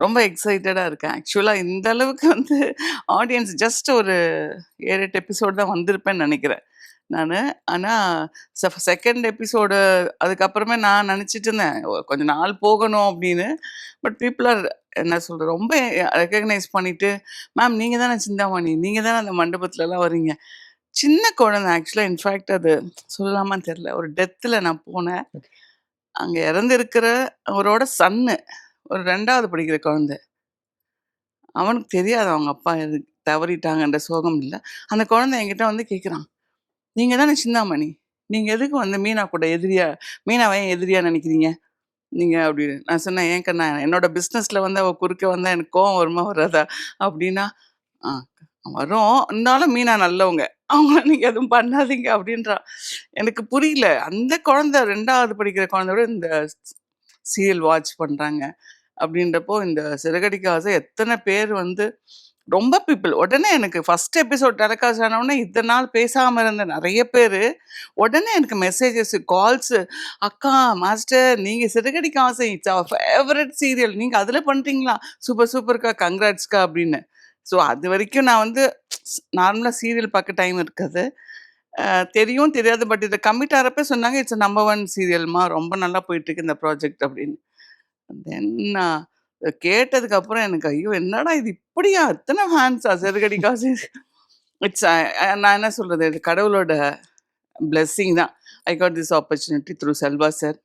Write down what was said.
ரொம்ப எக்ஸைட்டடா இருக்கேன். ஆக்சுவலா இந்த அளவுக்கு வந்து ஆடியன்ஸ் ஜஸ்ட் ஒரு 7, 8 எபிசோட் தான் வந்திருப்பேன்னு நெனைக்கிறேன் நானு. ஆனா, 2ண்ட் எபிசோடு அதுக்கப்புறமே நான் நெனச்சுட்டு இருந்தேன். கொஞ்ச நாள் போகணும் அப்படின்னு. பட் பீப்பிள் ஆர் என்ன சொல்றது, ரொம்ப ரெகக்னைஸ் பண்ணிட்டு, "மேம் நீங்க தானே சிந்தாமணி. நீங்க தானே அந்த மண்டபத்துலலாம் வரீங்க." சின்ன குழந்தை ஆக்சுவலா இன்ஃபாக்ட் அது சொல்லலாமான்னு தெரியல. ஒரு டெத்ல நான் போனேன். ஓகே. அங்க இறந்திருக்கிற அவரோட சன்னு. ஒரு 2வது படிக்கிற குழந்தை. அவனுக்கு தெரியாது அவங்க அப்பா தவறிட்டாங்கன்ற சோகம் இல்ல. அந்த குழந்தை என்கிட்ட வந்து கேட்குறான். "நீங்க தானே சிந்தாமணி. நீங்க எதுக்கு வந்து மீனா கூட எதிரியா மீனாவ ஏன் எதிரியா நெனைக்கிறீங்க? நீங்க" அப்படின்னு. நான் சொன்னேன், "ஏன் கண்ணா என்னோட பிசினஸ்ல வந்து அவ குறுக்க வந்தா எனக்கு கோவம் வருமா? வராதா?" அப்படின்னா, "ஆ வரும். இருந்தாலும் மீனா நல்லவங்க. அவங்கள நீங்க எதுவும் பண்ணாதீங்க" அப்படின்றான். எனக்கு புரியல. அந்த குழந்தை 2வது படிக்கிற குழந்தையோட இந்த சீரியல் வாட்ச் பண்றாங்க. அப்படின்றப்போ இந்த சிறகடிக்க ஆசை எத்தன பேர் வந்து ரொம்ப பீப்பிள் உடனே எனக்கு ஃபர்ஸ்ட் எபிசோட் டெலிகாஸ்ட் ஆன உடனே இத்தன நாள் பேசாம இருந்த நெறைய பேரு, உடனே எனக்கு மெசேஜஸ், கால்ஸ், "அக்கா, மாஸ்டர் நீங்க சிறகடிக்க ஆசை இட்ஸ் அவர் ஃபேவரைட் சீரியல். நீங்க அதுல பண்றீங்களா? சூப்பர் சூப்பர்க்கா, கங்ராட்ஸ்க்கா" அப்படின்னு. ஸோ அதுவரைக்கும் நான் வந்து நார்மலா சீரியல் பார்க்க டைம் இருக்காது. தெரியும், தெரியாது. பட் இத கமிட் ஆறப்ப சொன்னாங்க, "இட்ஸ் நம்பர் 1 சீரியல்மா. ரொம்ப நல்லா போயிட்டுருக்கு இந்த ப்ராஜெக்ட்" அப்படின்னு. தென் நான் கேட்டதுக்கு அப்புறம் எனக்கு, ஐயோ! என்னடா இது இப்படியா? இத்தன ஃபேன்ஸா சிறகடிக்க இட்ஸ் நான் என்ன சொல்றது? இது கடவுளோட பிளெஸ்ஸிங் தான். I got this opportunity through Selva sir.